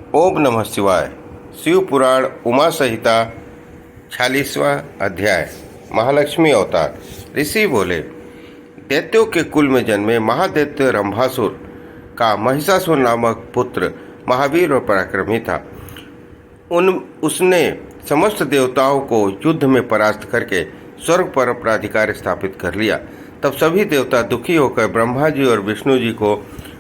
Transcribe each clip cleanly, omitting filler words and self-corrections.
ओम नमः शिवाय। शिव पुराण उमा संहिता 46वां अध्याय। महालक्ष्मी अवतार। ऋषि बोले, दैत्यों के कुल में जन्मे महादैत्य रंभासुर का महिषासुर नामक पुत्र महावीर और पराक्रमी था। उसने समस्त देवताओं को युद्ध में परास्त करके स्वर्ग पर अपना अधिकार स्थापित कर लिया। तब सभी देवता दुखी होकर ब्रह्मा जी और विष्णु जी को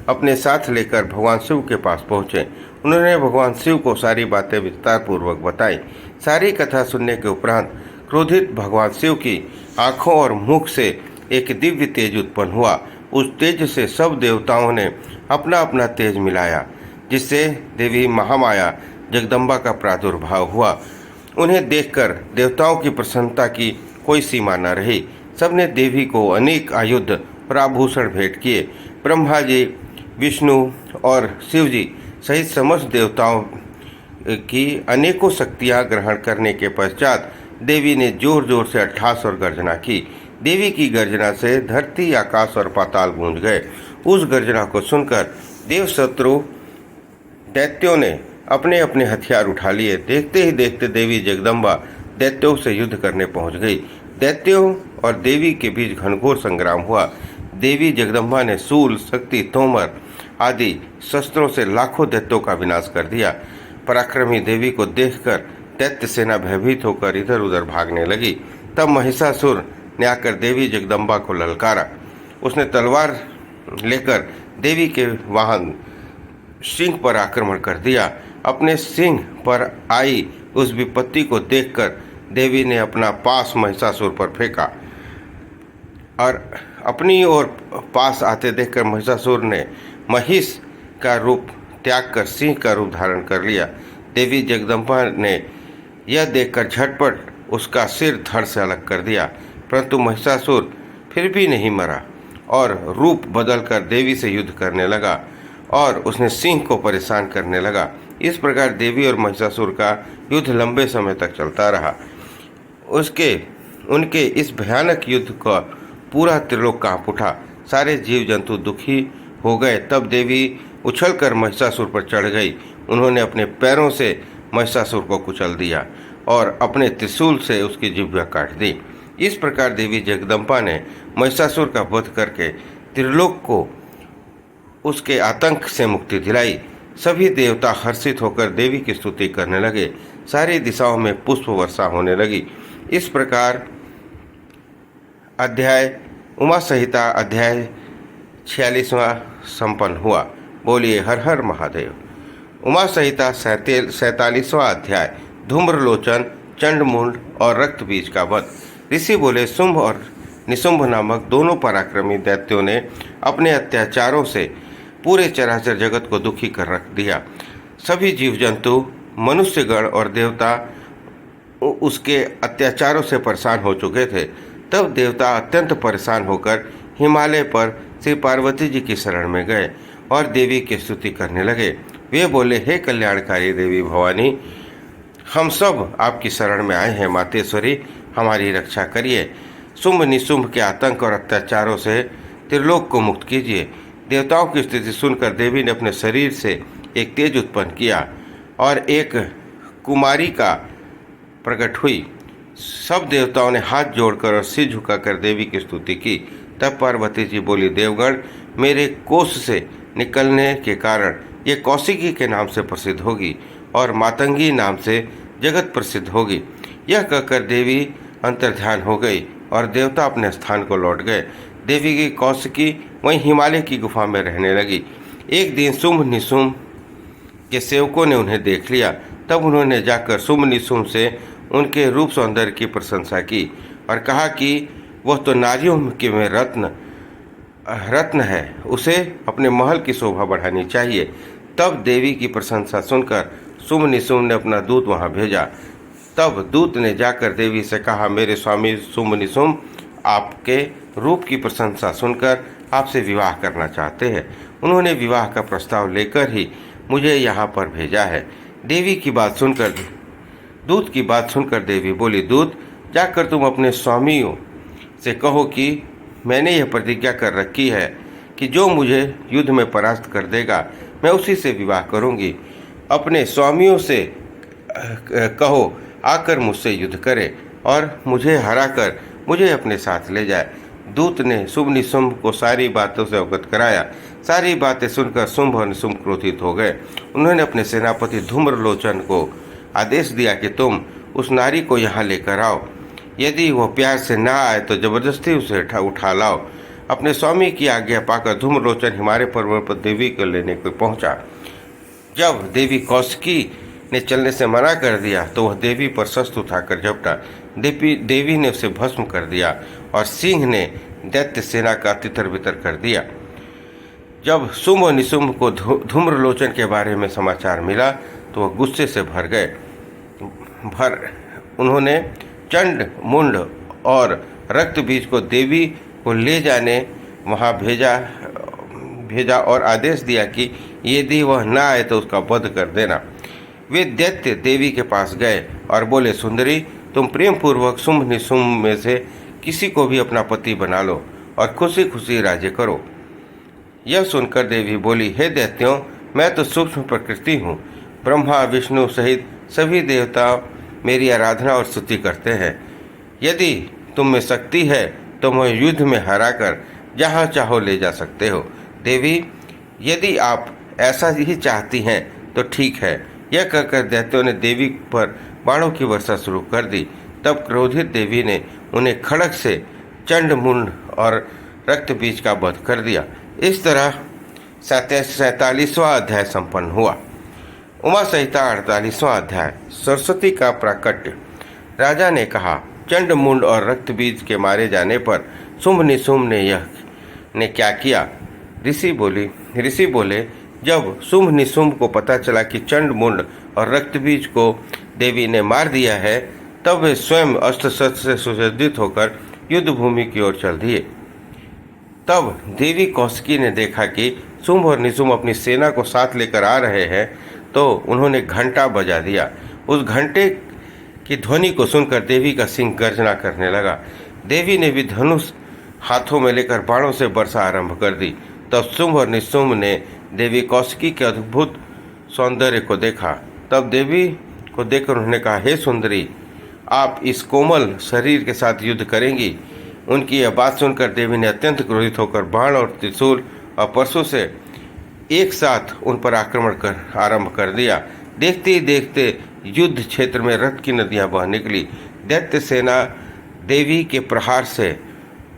अपने साथ लेकर भगवान शिव के पास पहुँचे। उन्होंने भगवान शिव को सारी बातें विस्तार पूर्वक बताई। सारी कथा सुनने के उपरांत क्रोधित भगवान शिव की आंखों और मुख से एक दिव्य तेज उत्पन्न हुआ। उस तेज से सब देवताओं ने अपना अपना तेज मिलाया, जिससे देवी महामाया जगदम्बा का प्रादुर्भाव हुआ। उन्हें देखकर देवताओं की प्रसन्नता की कोई सीमा न रही। सबने देवी को अनेक आयुध और आभूषण भेंट किए। ब्रह्मा जी, विष्णु और शिव जी सहित समस्त देवताओं की अनेकों शक्तियां ग्रहण करने के पश्चात देवी ने जोर जोर से अट्ठास और गर्जना की। देवी की गर्जना से धरती, आकाश और पाताल गूंज गए। उस गर्जना को सुनकर देव शत्रु दैत्यों ने अपने अपने हथियार उठा लिए। देखते ही देखते देवी जगदम्बा दैत्यों से युद्ध करने पहुंच गई। दैत्यों और देवी के बीच घनघोर संग्राम हुआ। देवी जगदम्बा ने शूल, शक्ति, तोमर आदि शस्त्रों से लाखों दैत्यों का विनाश कर दिया। पराक्रमी देवी को देखकर दैत्य सेना भयभीत होकर इधर उधर भागने लगी। तब महिषासुर ने आकर देवी जगदम्बा को ललकारा। उसने तलवार लेकर देवी के वाहन सिंह पर आक्रमण कर दिया। अपने सिंह पर आई उस विपत्ति को देखकर देवी ने अपना पास महिषासुर पर फेंका और अपनी ओर पास आते देखकर महिषासुर ने महिष का रूप त्याग कर सिंह का रूप धारण कर लिया। देवी जगदम्बा ने यह देखकर झटपट उसका सिर धड़ से अलग कर दिया, परंतु महिषासुर फिर भी नहीं मरा और रूप बदलकर देवी से युद्ध करने लगा और उसने सिंह को परेशान करने लगा। इस प्रकार देवी और महिषासुर का युद्ध लंबे समय तक चलता रहा। उनके इस भयानक युद्ध का पूरा त्रिलोक कांप उठा। सारे जीव जंतु दुखी हो गए। तब देवी उछलकर महिषासुर पर चढ़ गई। उन्होंने अपने पैरों से महिषासुर को कुचल दिया और अपने त्रिशूल से उसकी जिह्वा काट दी। इस प्रकार देवी जगदम्बा ने महिषासुर का वध करके त्रिलोक को उसके आतंक से मुक्ति दिलाई। सभी देवता हर्षित होकर देवी की स्तुति करने लगे। सारी दिशाओं में पुष्प वर्षा होने लगी। इस प्रकार अध्याय उमा संहिता अध्याय 46वां संपन्न हुआ। बोलिए हर हर महादेव। उमा संहिता 47वां अध्याय। धूम्रलोचन, चंडमुंड और रक्त बीज का वध। ऋषि बोले, शुंभ और निशुंभ नामक दोनों पराक्रमी दैत्यों ने अपने अत्याचारों से पूरे चराचर जगत को दुखी कर रख दिया। सभी जीव जंतु, मनुष्यगण और देवता उसके अत्याचारों से परेशान हो चुके थे। तब देवता अत्यंत परेशान होकर हिमालय पर श्री पार्वती जी की शरण में गए और देवी की स्तुति करने लगे। वे बोले, हे कल्याणकारी देवी भवानी, हम सब आपकी शरण में आए हैं। मातेश्वरी, हमारी रक्षा करिए। शुंभ निशुंभ के आतंक और अत्याचारों से त्रिलोक को मुक्त कीजिए। देवताओं की स्थिति सुनकर देवी ने अपने शरीर से एक तेज उत्पन्न किया और एक कुमारी का प्रकट हुई। सब देवताओं ने हाथ जोड़कर और सिर झुकाकर देवी की स्तुति की। तब पार्वती जी बोली, देवगण, मेरे कोष से निकलने के कारण ये कौशिकी के नाम से प्रसिद्ध होगी और मातंगी नाम से जगत प्रसिद्ध होगी। यह कहकर देवी अंतर्ध्यान हो गई और देवता अपने स्थान को लौट गए। देवी की कौशिकी वहीं हिमालय की गुफा में रहने लगी। एक दिन शुंभ निशुंभ के सेवकों ने उन्हें देख लिया। तब उन्होंने जाकर शुंभ निशुंभ से उनके रूप सौंदर्य की प्रशंसा की और कहा कि वह तो नारियों के में रत्न है, उसे अपने महल की शोभा बढ़ानी चाहिए। तब देवी की प्रशंसा सुनकर शुंभ निशुंभ ने अपना दूत वहां भेजा। तब दूत ने जाकर देवी से कहा, मेरे स्वामी शुंभ निशुंभ आपके रूप की प्रशंसा सुनकर आपसे विवाह करना चाहते हैं। उन्होंने विवाह का प्रस्ताव लेकर ही मुझे यहाँ पर भेजा है। देवी की बात सुनकर दूत की बात सुनकर देवी बोली, दूत, जाकर तुम अपने स्वामियों से कहो कि मैंने यह प्रतिज्ञा कर रखी है कि जो मुझे युद्ध में परास्त कर देगा मैं उसी से विवाह करूंगी। अपने स्वामियों से कहो आकर मुझसे युद्ध करे और मुझे हराकर मुझे अपने साथ ले जाए। दूत ने शुंभ निशुंभ को सारी बातों से अवगत कराया। सारी बातें सुनकर शुंभ और निशुंभ क्रोधित हो गए। उन्होंने अपने सेनापति धूम्रलोचन को आदेश दिया कि तुम उस नारी को यहाँ लेकर आओ। यदि वह प्यार से ना आए तो जबरदस्ती उसे उठा लाओ। अपने स्वामी की आज्ञा पाकर धूम्रलोचन हिमालय पर्वत पर देवी को लेने को पहुंचा। जब देवी कौशिकी ने चलने से मना कर दिया तो वह देवी पर शस्त्र उठाकर झपटा। देवी ने उसे भस्म कर दिया और सिंह ने दैत्य सेना का तितर बितर कर दिया। जब शुंभ और निशुंभ को धूम्रलोचन के बारे में समाचार मिला तो वह गुस्से से भर गए। उन्होंने चंड मुंड और रक्त बीज को देवी को ले जाने वहाँ भेजा और आदेश दिया कि यदि वह न आए तो उसका वध कर देना। वे दैत्य देवी के पास गए और बोले, सुंदरी, तुम प्रेम पूर्वक शुंभ निशुंभ में से किसी को भी अपना पति बना लो और खुशी खुशी राज्य करो। यह सुनकर देवी बोली, हे दैत्यों, मैं तो सूक्ष्म प्रकृति हूँ। ब्रह्मा विष्णु सहित सभी देवता मेरी आराधना और स्तुति करते हैं। यदि तुम में शक्ति है तो मैं युद्ध में हराकर जहाँ चाहो ले जा सकते हो। देवी, यदि आप ऐसा ही चाहती हैं तो ठीक है। यह कहकर दैत्यों ने देवी पर बाणों की वर्षा शुरू कर दी। तब क्रोधित देवी ने उन्हें खड़ग से चंड मुंड और रक्त बीज का वध कर दिया। इस तरह 47वां अध्याय संपन्न हुआ। उमा संहिता 48वां अध्याय। सरस्वती का प्राकट्य। राजा ने कहा, चंड मुंड और रक्त बीज के मारे जाने पर शुंभ निशुंभ ने क्या किया? ऋषि बोले, जब शुंभ निशुंभ को पता चला कि चंड मुंड और रक्त बीज को देवी ने मार दिया है, तब वे स्वयं अस्त्र शस्त्र से सुसज्जित होकर युद्ध भूमि की ओर चल दिए। तब देवी कौशिकी ने देखा कि शुंभ और निशुंभ अपनी सेना को साथ लेकर आ रहे हैं, तो उन्होंने घंटा बजा दिया। उस घंटे की ध्वनि को सुनकर देवी का सिंह गर्जना करने लगा। देवी ने भी धनुष हाथों में लेकर बाणों से वर्षा आरंभ कर दी। तब शुंभ और निशुंभ ने देवी कौशिकी के अद्भुत सौंदर्य को देखा। तब देवी को देखकर उन्होंने कहा, हे सुंदरी, आप इस कोमल शरीर के साथ युद्ध करेंगी? उनकी यह बात सुनकर देवी ने अत्यंत क्रोधित होकर बाण और त्रिशूल और परशु से एक साथ उन पर आक्रमण आरंभ कर दिया। देखते ही देखते युद्ध क्षेत्र में रक्त की नदियां बह निकली। दैत्य सेना देवी के प्रहार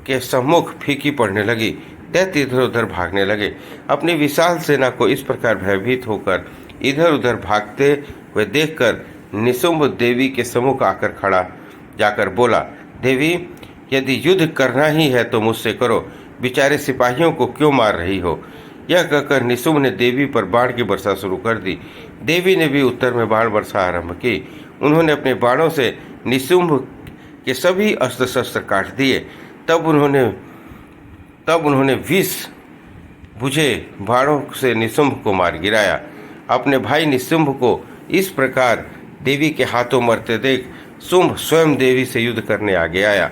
के सम्मुख फीकी पड़ने लगी। दैत्य इधर उधर भागने लगे। अपनी विशाल सेना को इस प्रकार भयभीत होकर इधर उधर भागते हुए देखकर निशुंभ देवी के सम्मुख आकर खड़ा जाकर बोला, देवी, यदि युद्ध करना ही है तो मुझसे करो। बेचारे सिपाहियों को क्यों मार रही हो? यह कहकर निशुंभ ने देवी पर बाण की वर्षा शुरू कर दी। देवी ने भी उत्तर में बाण वर्षा आरंभ की। उन्होंने अपने बाणों से निशुंभ के सभी अस्त्र शस्त्र काट दिए। तब उन्होंने विष बुझे बाणों से निशुंभ को मार गिराया। अपने भाई निशुंभ को इस प्रकार देवी के हाथों मरते देख शुंभ स्वयं देवी से युद्ध करने आगे आया।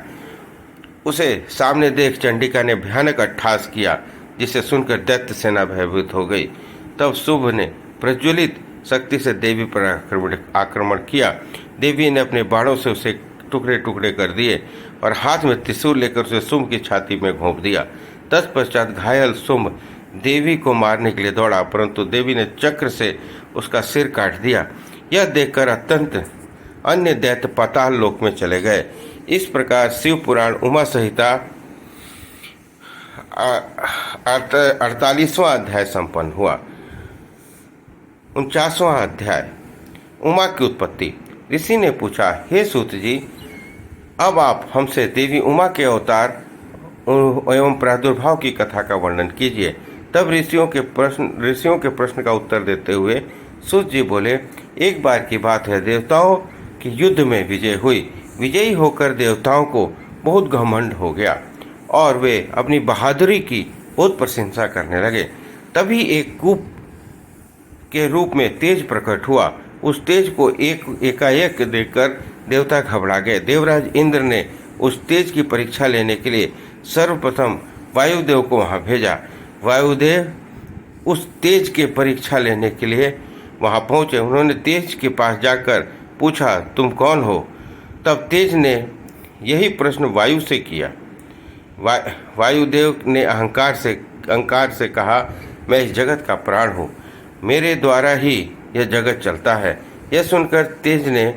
उसे सामने देख चंडिका ने भयानक अट्टहास किया, जिसे सुनकर दैत्य सेना भयभीत हो गई। तब शुंभ ने प्रज्वलित शक्ति से देवी पर आक्रमण किया। देवी ने अपने बाणों से उसे टुकड़े टुकड़े कर दिए और हाथ में त्रिशूल लेकर उसे शुंभ की छाती में घोंप दिया। तत्पश्चात घायल शुंभ देवी को मारने के लिए दौड़ा, परंतु देवी ने चक्र से उसका सिर काट दिया। यह देखकर अत्यंत अन्य दैत्य पाताल लोक में चले गए। इस प्रकार शिव पुराण उमा संहिता 48वां अध्याय संपन्न हुआ। 49वां अध्याय। उमा की उत्पत्ति। ऋषि ने पूछा, हे सूत जी, अब आप हमसे देवी उमा के अवतार एवं प्रादुर्भाव की कथा का वर्णन कीजिए। तब ऋषियों के प्रश्न का उत्तर देते हुए सूत जी बोले, एक बार की बात है, देवताओं की युद्ध में विजय हुई। विजयी होकर देवताओं को बहुत घमंड हो गया और वे अपनी बहादुरी की बहुत प्रशंसा करने लगे। तभी एक कूप के रूप में तेज प्रकट हुआ। उस तेज को एकाएक देखकर देवता घबरा गए। देवराज इंद्र ने उस तेज की परीक्षा लेने के लिए सर्वप्रथम वायुदेव को वहां भेजा। वायुदेव उस तेज की परीक्षा लेने के लिए वहां पहुंचे। उन्होंने तेज के पास जाकर पूछा, तुम कौन हो? तब तेज ने यही प्रश्न वायु से किया। वायुदेव ने अहंकार से कहा, मैं इस जगत का प्राण हूँ, मेरे द्वारा ही यह जगत चलता है। यह सुनकर तेज ने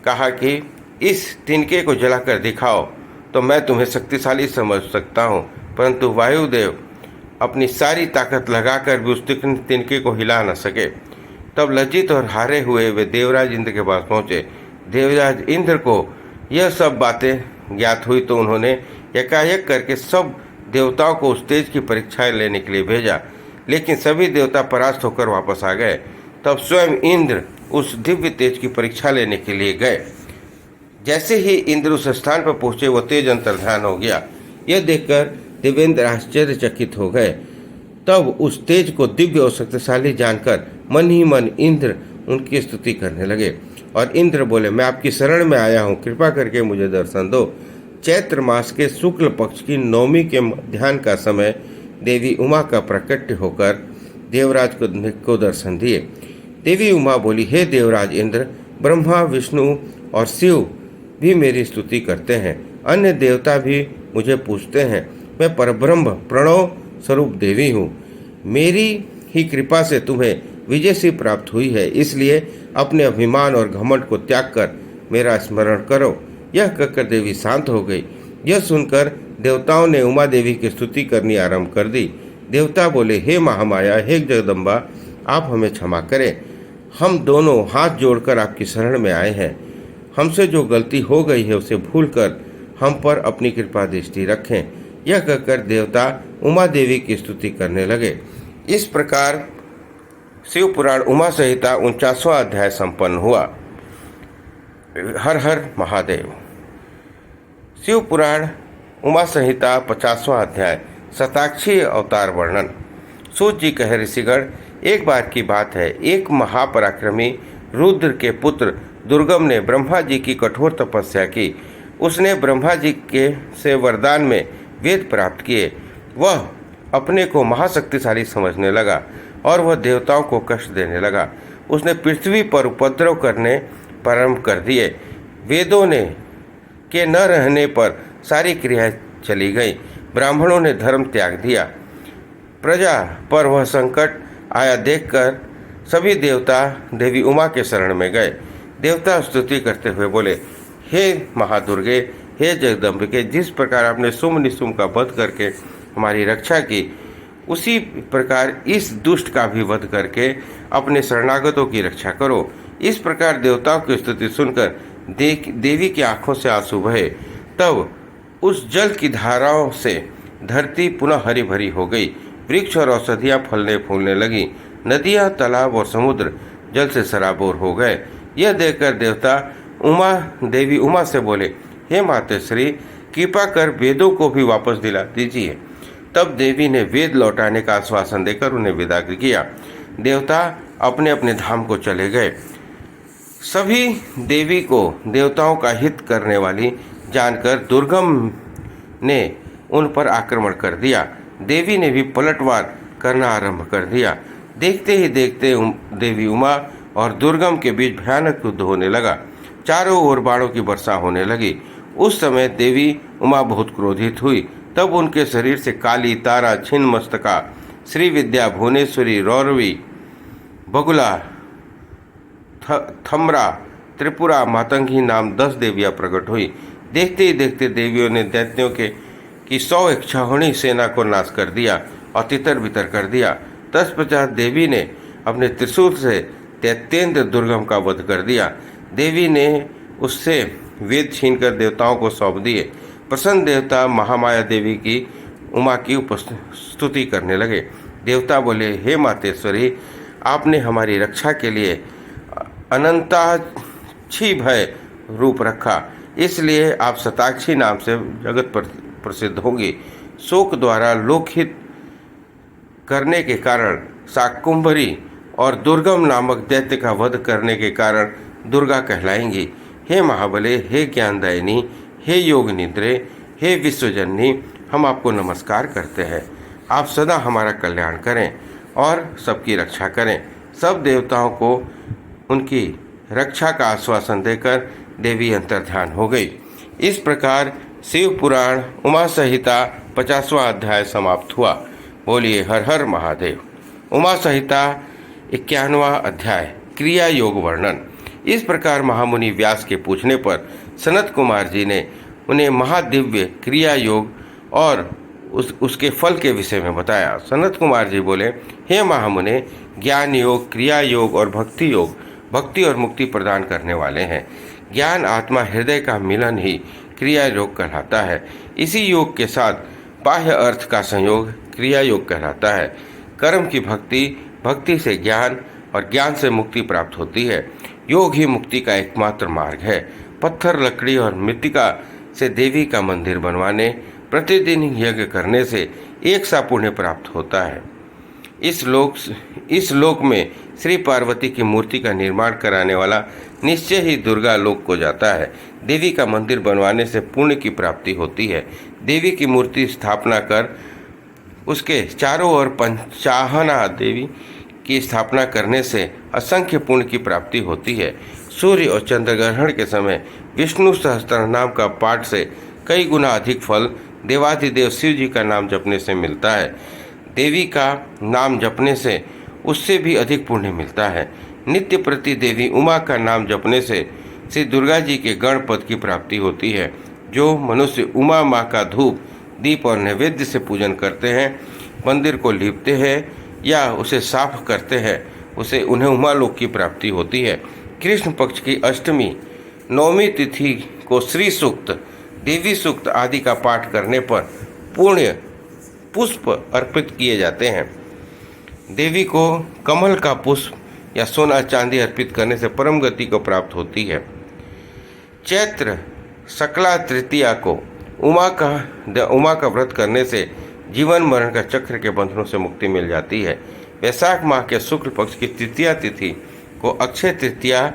कहा कि इस तिनके को जलाकर दिखाओ तो मैं तुम्हें शक्तिशाली समझ सकता हूँ। परंतु वायुदेव अपनी सारी ताकत लगाकर भी उस तिनके को हिला न सके। तब लज्जित और हारे हुए वे देवराज इंद्र के पास पहुंचे। देवराज इंद्र को यह सब बातें ज्ञात हुई तो उन्होंने एकाएक करके सब देवताओं को उस तेज की परीक्षाएं लेने के लिए भेजा, लेकिन सभी देवता परास्त होकर वापस आ गए। तब स्वयं इंद्र उस दिव्य तेज की परीक्षा लेने के लिए गए। जैसे ही इंद्र उस स्थान पर पहुंचे, वह तेज अंतर्धान हो गया। यह देखकर देवेंद्र आश्चर्यचकित हो गए। तब उस तेज को दिव्य और शक्तिशाली जानकर मन ही मन इंद्र उनकी स्तुति करने लगे। और इंद्र बोले, मैं आपकी शरण में आया हूँ, कृपा करके मुझे दर्शन दो। चैत्र मास के शुक्ल पक्ष की नवमी के मध्याह्न का समय देवी उमा का प्रकट होकर देवराज को दर्शन दिए। देवी उमा बोली, हे देवराज इंद्र, ब्रह्मा, विष्णु और शिव भी मेरी स्तुति करते हैं, अन्य देवता भी मुझे पूछते हैं। मैं परब्रह्म प्रणव स्वरूप देवी हूँ। मेरी ही कृपा से तुम्हें विजय से प्राप्त हुई है, इसलिए अपने अभिमान और घमंड को त्याग कर मेरा स्मरण करो। यह कहकर देवी शांत हो गई। यह सुनकर देवताओं ने उमा देवी की स्तुति करनी आरंभ कर दी। देवता बोले, हे महामाया, हे जगदम्बा, आप हमें क्षमा करें। हम दोनों हाथ जोड़कर आपकी शरण में आए हैं। हमसे जो गलती हो गई है उसे भूलकर हम पर अपनी कृपा दृष्टि रखें। यह कहकर देवता उमा देवी की स्तुति करने लगे। इस प्रकार शिव पुराण उमा संहिता 49वां अध्याय संपन्न हुआ। हर हर महादेव। शिव पुराण उमा संहिता 50वां अध्याय शताक्षी अवतार वर्णन। सूत जी कहे, ऋषिगण, एक बार की बात है, एक महापराक्रमी रुद्र के पुत्र दुर्गम ने ब्रह्मा जी की कठोर तपस्या की। उसने ब्रह्मा जी के से वरदान में वेद प्राप्त किए। वह अपने को महाशक्तिशाली समझने लगा और वह देवताओं को कष्ट देने लगा। उसने पृथ्वी पर उपद्रव करने प्रारंभ कर दिए। वेदों के न रहने पर सारी क्रियाएं चली गई। ब्राह्मणों ने धर्म त्याग दिया। प्रजा पर वह संकट आया देखकर सभी देवता देवी उमा के शरण में गए। देवता स्तुति करते हुए बोले, हे महादुर्गे, हे जगदम्बिके, जिस प्रकार आपने सुम निशुम का वध करके हमारी रक्षा की, उसी प्रकार इस दुष्ट का भी वध करके अपने शरणागतों की रक्षा करो। इस प्रकार देवताओं की स्तुति सुनकर देवी की आंखों से आंसू बहे। तब उस जल की धाराओं से धरती पुनः हरी भरी हो गई। वृक्ष और औषधियाँ फलने फूलने लगी। नदियाँ, तालाब और समुद्र जल से सराबोर हो गए। यह देखकर देवता देवी उमा से बोले, हे मातेश्री, कृपा कर वेदों को भी वापस दिला दीजिए। तब देवी ने वेद लौटाने का आश्वासन देकर उन्हें विदा किया। देवता अपने अपने धाम को चले गए। सभी देवी को देवताओं का हित करने वाली जानकर दुर्गम ने उन पर आक्रमण कर दिया। देवी ने भी पलटवार करना आरंभ कर दिया। देखते ही देखते देवी उमा और दुर्गम के बीच भयानक युद्ध होने लगा। चारों ओर बाणों की वर्षा होने लगी। उस समय देवी उमा बहुत क्रोधित हुई। तब उनके शरीर से काली, तारा, छिन्नमस्तका, श्री विद्या, भुवनेश्वरी, रौरवी, बगुला, थमरा, त्रिपुरा, मातंगी नाम 10 देवियां प्रकट हुई। देखते ही देखते देवियों ने दैत्यों की 100 इच्छाहोणी सेना को नाश कर दिया और तितर बितर कर दिया। तत्पश्चात देवी ने अपने त्रिशूल से दैत्येंद्र दुर्गम का वध कर दिया। देवी ने उससे वेद छीनकर देवताओं को सौंप दिए। प्रसन्न देवता महामाया देवी की उमा की स्तुति करने लगे। देवता बोले, हे मातेश्वरी, आपने हमारी रक्षा के लिए अनंताक्षी भय रूप रखा, इसलिए आप शताक्षी नाम से जगत पर प्रसिद्ध होंगी। शोक द्वारा लोकहित करने के कारण शाकुंभरी और दुर्गम नामक दैत्य का वध करने के कारण दुर्गा कहलाएंगी। हे महाबले, हे ज्ञानदायिनी, हे योग निद्रे, हे विश्वजननी, हम आपको नमस्कार करते हैं। आप सदा हमारा कल्याण करें और सबकी रक्षा करें। सब देवताओं को उनकी रक्षा का आश्वासन देकर देवी अंतर्ध्यान हो गई। इस प्रकार शिव पुराण उमा संहिता 50वां अध्याय समाप्त हुआ। बोलिए हर हर महादेव। उमा संहिता 51वां अध्याय क्रिया योग वर्णन। इस प्रकार महामुनि व्यास के पूछने पर सनत कुमार जी ने उन्हें महादिव्य क्रिया योग और उसके फल के विषय में बताया। सनत कुमार जी बोले, हे महामुने, ज्ञान योग, क्रिया योग और भक्ति योग भक्ति और मुक्ति प्रदान करने वाले हैं। ज्ञान आत्मा हृदय का मिलन ही क्रिया योग कहलाता है। इसी योग के साथ बाह्य अर्थ का संयोग क्रिया योग कहलाता है। कर्म की भक्ति, भक्ति से ज्ञान और ज्ञान से मुक्ति प्राप्त होती है। योग ही मुक्ति का एकमात्र मार्ग है। पत्थर, लकड़ी और मृत्तिका से देवी का मंदिर बनवाने, प्रतिदिन यज्ञ करने से एक सा पुण्य प्राप्त होता है। इस लोक में श्री पार्वती की मूर्ति का निर्माण कराने वाला निश्चय ही दुर्गा लोक को जाता है। देवी का मंदिर बनवाने से पुण्य की प्राप्ति होती है। देवी की मूर्ति स्थापना कर उसके चारों ओर पंचाहना देवी की स्थापना करने से असंख्य पुण्य की प्राप्ति होती है। सूर्य और चंद्र ग्रहण के समय विष्णु सहस्त्र नाम का पाठ से कई गुना अधिक फल देवाधिदेव शिव जी का नाम जपने से मिलता है। देवी का नाम जपने से उससे भी अधिक पुण्य मिलता है। नित्य प्रति देवी उमा का नाम जपने से श्री दुर्गा जी के गण पद की प्राप्ति होती है। जो मनुष्य उमा माँ का धूप, दीप और नैवेद्य से पूजन करते हैं, मंदिर को लीपते हैं या उसे साफ करते हैं, उन्हें उमा लोक की प्राप्ति होती है। कृष्ण पक्ष की अष्टमी, नवमी तिथि को श्री सूक्त, देवी सूक्त आदि का पाठ करने पर पुण्य पुष्प अर्पित किए जाते हैं। देवी को कमल का पुष्प या सोना चांदी अर्पित करने से परम गति को प्राप्त होती है। चैत्र शुक्ला तृतीया को उमा का व्रत करने से जीवन मरण का चक्र के बंधनों से मुक्ति मिल जाती है। वैशाख माह के शुक्ल पक्ष की तृतीया तिथि को अक्षय तृतीया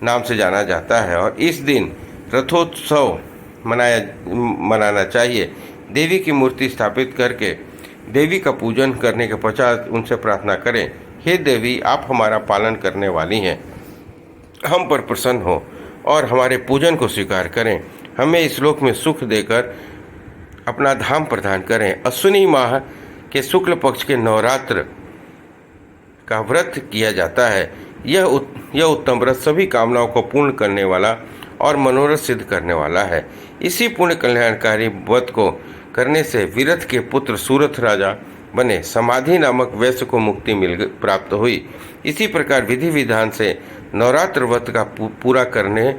नाम से जाना जाता है और इस दिन रथोत्सव मनाना चाहिए। देवी की मूर्ति स्थापित करके देवी का पूजन करने के पश्चात उनसे प्रार्थना करें, हे देवी, आप हमारा पालन करने वाली हैं, हम पर प्रसन्न हो और हमारे पूजन को स्वीकार करें। हमें इस लोक में सुख देकर अपना धाम प्रदान करें। अश्विनी माह के शुक्ल पक्ष के नवरात्र का व्रत किया जाता है। यह उत्तम व्रत सभी कामनाओं को पूर्ण करने वाला और मनोरथ सिद्ध करने वाला है। इसी पुण्य कल्याणकारी व्रत को करने से विरथ के पुत्र सूरथ राजा बने। समाधि नामक वैश्य को मुक्ति प्राप्त हुई। इसी प्रकार विधि विधान से नवरात्र व्रत का पूरा करने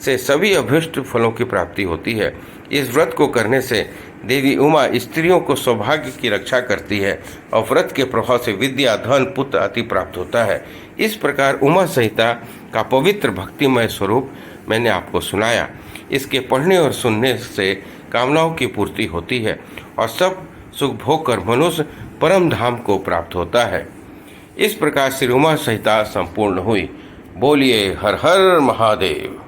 से सभी अभीष्ट फलों की प्राप्ति होती है। इस व्रत को करने से देवी उमा स्त्रियों को सौभाग्य की रक्षा करती है और व्रत के प्रभाव से विद्या, धन, पुत्र आदि प्राप्त होता है। इस प्रकार उमा संहिता का पवित्र भक्तिमय स्वरूप मैंने आपको सुनाया। इसके पढ़ने और सुनने से कामनाओं की पूर्ति होती है और सब सुख भोग कर मनुष्य परम धाम को प्राप्त होता है। इस प्रकार श्री उमा संहिता संपूर्ण हुई। बोलिए हर हर महादेव।